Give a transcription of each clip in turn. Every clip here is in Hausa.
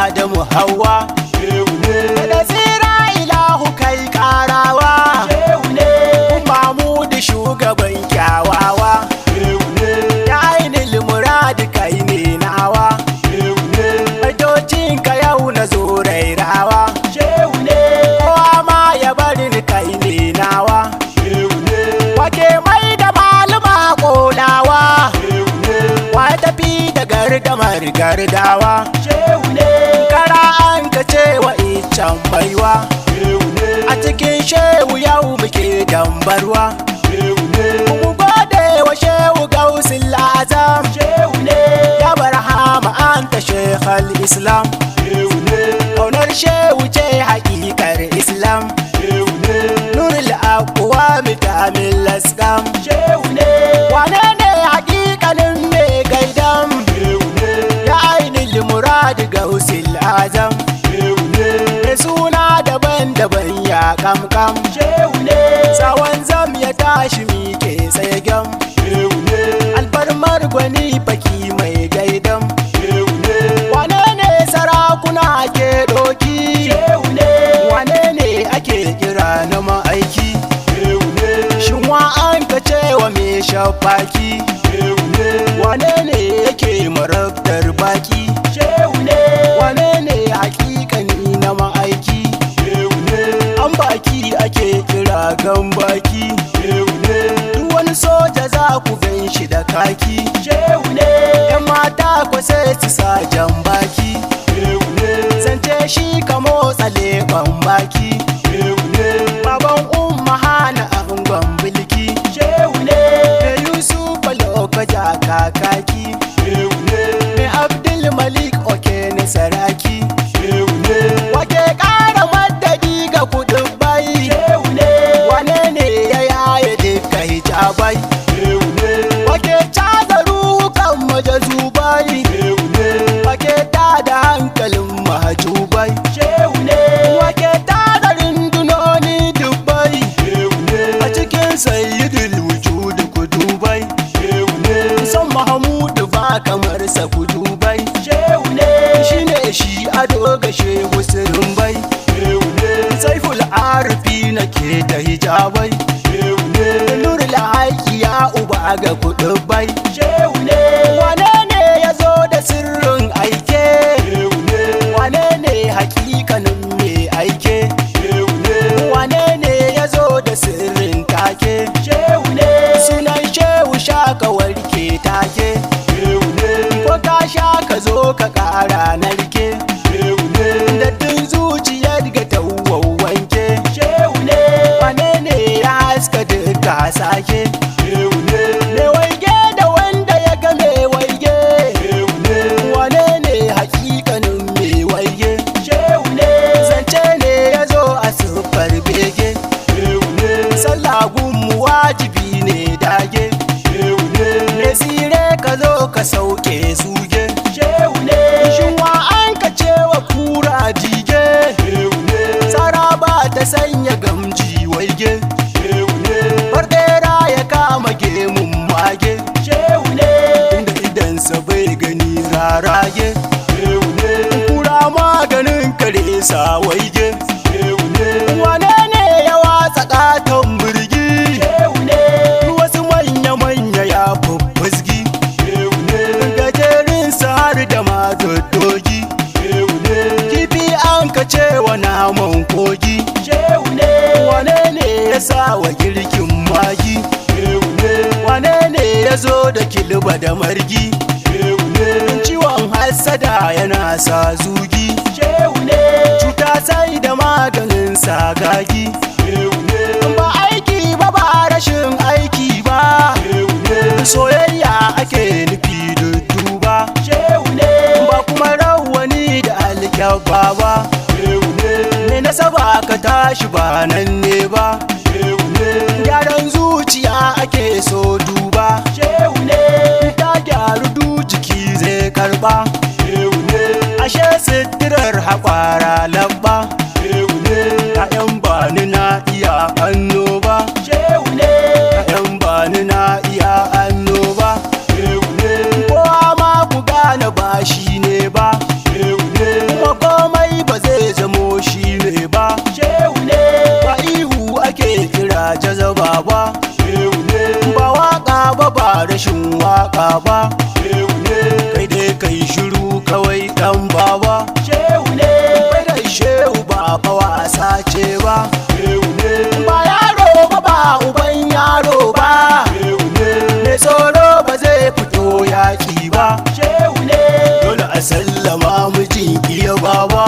Adamu Hawwa. Da tsira ilahu kai karawa. Mahmudu shugaban kyawawa. Ya ainil muradi kai ne nawa. Baitocin ka yau na zo rairawa. Kowa ma ya bari ni kai ne nawa. Wake mai da maluma kolawa. Wa tafi da gardamar gardawa. Kara an ka cewa icen baiwa. A cikin shehu yau muke dambarwa. Mu gode wa shehu gausul azam. Ya barhama anta shekhal islam. Kaunar shehu ce hakikar islam. Nurul aqwami kamil asqam. Wane ne hakikanin me gaidam? Ya ainil murad gausul azam. Suna daban-daban ya kamkam. Tsawon zam ya tashi mike tsaye gam. Alfarmar gwani faki mai gaidam. Wane ne sarakuna ke doki? Wane ne ake kira na ma'aiki? Shin wa an ka cewa me shafaki? Wane ne yake marabtar baki? Wane ne hakikani na ma'aiki? An baki ake kira gan baki. Duk wani soja za ku gan shi da kaki. Yan mata ku sai su sa jan baki. Zance shi ka motsa leɓen baki. Baban umma hana angon bilki. Me Yusuf lokaja kakaki. Me Abdul Malik oke ne saraki. Wake ƙara madadi ga kudin bai. Wane ne ya yaye duka hijabai? Wake caza rukan majazubai. Wake ta da hankalin mahajubai. Wake ta da rundunoni dubbai. A cikin sayyidul wujud kudubai. Son Mahamudu ba kamar sa kudubai. Shine shi ado ga shehu sirrin bai. Saiful arifi na ke da hijabai. Nurul haiki ya uba ga kudubai. Wane ne ya zo da sirrin aike? Wane ne hakikanin me aike? Wane ne ya zo da sirrin take? Sunan shehu shaka warke take. Ko ka sha ka zo ka ƙara narke. Daddin zuciyar ga tawawwanke. Wane ne ya haska duka sake? Me waige da wanda ya ga me waige. Wane ne hakikanin me waige? Zance ne ya zo a siffar bege. Sallah gunmu wajibi ne dage. Nesire ka zo ka sauke suge. Shin wa an ka cewa kura jige? Tsara ba ta sanya gamji waige. Barbera ya kama gemun mage. Inda idansa bai gani rarage. Kura maganin kare sa waige. Wane ne ya watsa katon birgi? Wasu manya-manya ya fuffusgi. Gajerin har da madoddogi. Kifi an ka cewa naman kogi. Wane ne ya sa wa girkin magi? Wane ne ya zo da kilba da margi? Ciwon hassada yana sa zugi. Cuta sai da maganin sagagi. Ba aiki ba ba rashin aiki ba. Soyayya ake nufi dudduba. Ba kuma rawani da alkyabba ba. Me nasaba ka tashi ba nan ne ba. Gyaran zuciya ake so duba. Ta gyaru du jiki zai karba. Ashe sitirar haƙwara labba. Ya'yan bani na iya annoba. Ya'yan bani na iya annoba. Kowa ma ku gane ba shi ne ba. Kuma yin waka ba. Kai dai kai shiru kawai dan baba. Bai da shehu ba fa wasa ce ba. Ba yaro ba uban yaro ba. Me tsoro ba zai fito yaki ba. Dole a sallama mijin iya baba.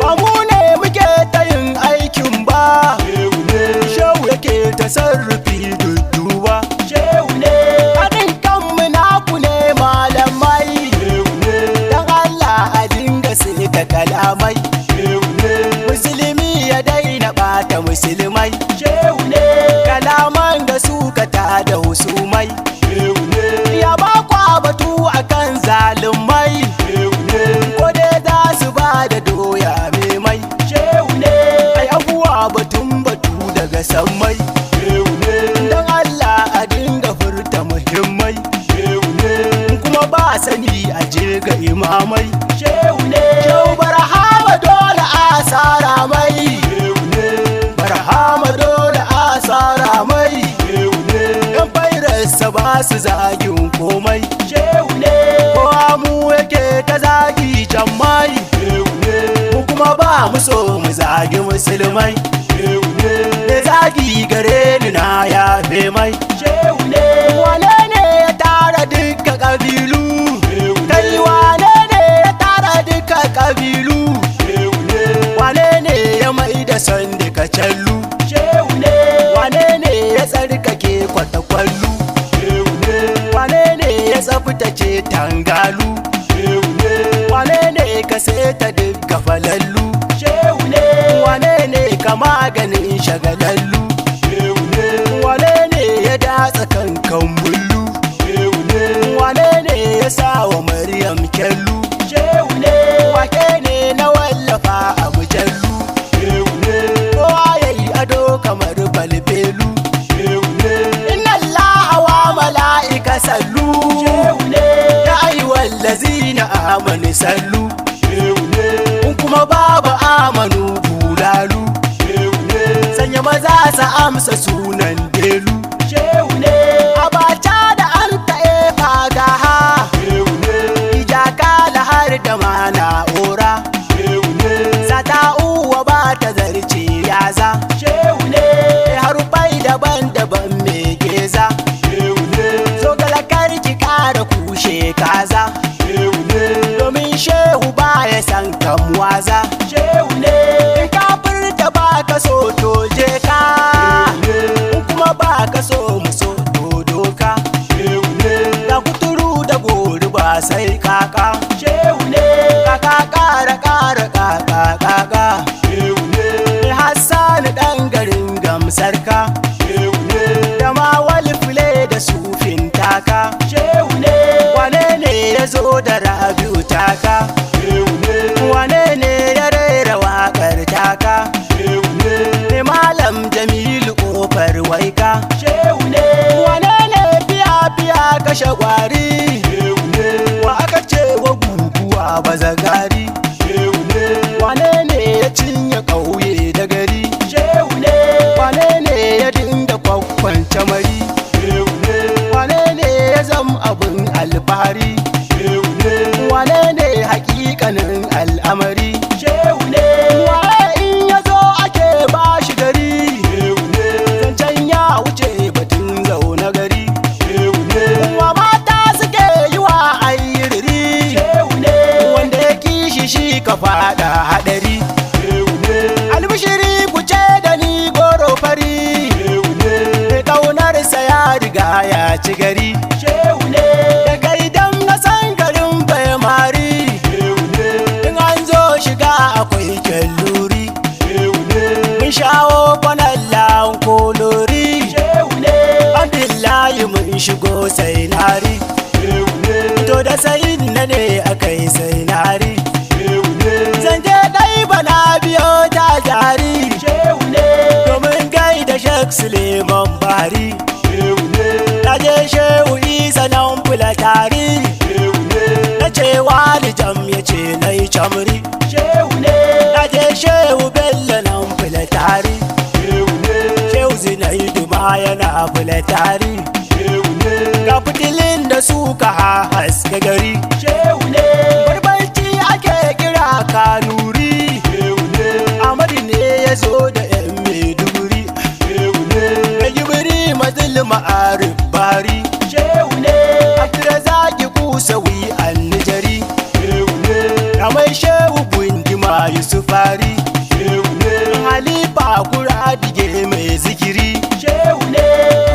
Ba mu ne muke ta yin aikin ba. Shehu yake tasarrufi dudduba. Haɗin kanmu naku ne malamai. Dan Allah a dinga sai da kalamai. Musulmi ya daina ɓata musulmai. Kalaman da suka tada husumai. Ya ba kwa batu akan zalumai. Ko dai za su ba da doya mai. Ai abuwa batun batu daga sammai. Dan Allah a dinga furta muhimmai. Kuma ba sani a jirga imamai. Shehu barhama dole a sara mai. Barhama dole a sara mai. Yan fairarsa ba su zagin komai. Kowa mu yake ta zagi can mai. Mu kuma ba mu so mu zagi musulmai. Me zagi gare ni na yafe mai. Wane ne ya tara duka ƙabilu? Kai wane ne ya tara duka ƙabilu? Wane ne ya mai da son duka callu? Wane ne ya tsarkake kwatakwallu? Wane ne ya tsaftace tangalu? Wane ne ka seta duka falallu? Wane ne ka maganin shagalallu? Wane ne ya datsa kankan bullu? Wane ne ya sa wa Maryam kyallu? Wake ne na wallafa a mujallu? Kowa ya yi ado kamar balbelu? Inna Allah wa mala'ika sallu. Ya ayyuhal lazina amanu sallu. In kuma babu amanu bulalu. Sanya maza sa amsa sunan delu. Abacha da an ta'efa gaha. Ijaka da har da mana ora. Sata uwa ba ta zarce yaza. Harufai daban-daban me geza. Zogala karki kara kushe kaza. Domin shehu ba ya san kamwaza. In ka furta ba ka so to je ka. In kuma ba ka so mu so to doka. Da kuturu da gori ba sai kaka. Kaka kara kara kaka kaka. Hassan dan garin gamsarka. Da ma walfule da sufin taka. Wane ne ya zo da rabiu taka? Wane ne ya rera waƙar taka? Malam Jamilu ƙofar waika. Wane ne fiya kashe ƙwari? Wa aka ce wa guguwa bazagari? Wane ne ya cinye ƙauye da gari? Wane ne ya dinga kwakwance mari? Wane ne ya zam abin alfahari? Wane ne hakikanin al'amari? Waye in ya zo ake ba shi gari? Zancen ya wuce batun zaune gari. Wa mata suke yi wa ayyiriri? Wanda ya kishi shi ka fada hadari. Albishiri ku ce da ni goro fari. Mai ƙaunarsa ya riga ya ci gari. Daga idan na san garin bai mari. In an zo shiga akwai kyalluri. Mun shawo kwanan lawan kolori. Abdullahi mun shigo sai nari. To da sayin na ne akai sai nari. Zanje dai bana biyo ta jari. Domin gaida Sheikh Suleiman Bari. Naje Shehu Isa nan fula tari. Na ce wani jam ya ce na yi camri. Naje Shehu Bello nan fula tari. Shehu Zinaidu ma yana fula tari. Ga fitilin da suka haska gari shehu ne barbarci ake kira kanuri shehu ne Amadu ne ya zo da yan Maiduguri shehu ne Maiduguri mazil ma'arif bari shehu ne Abdurrazaki Kusawi Annijari shehu ne Ramai Shehu Bundima Yusufari shehu ne Halifa Kuradige mai zikiri shehu ne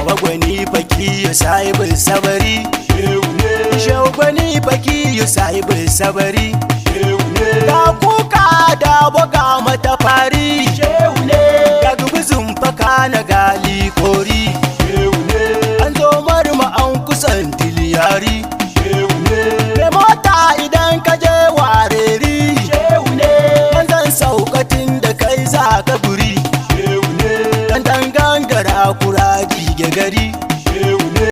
Bagwani Fakiyu Sahibul Sabari shehu ne Shawgwani Fakiyu Sahibul Sabari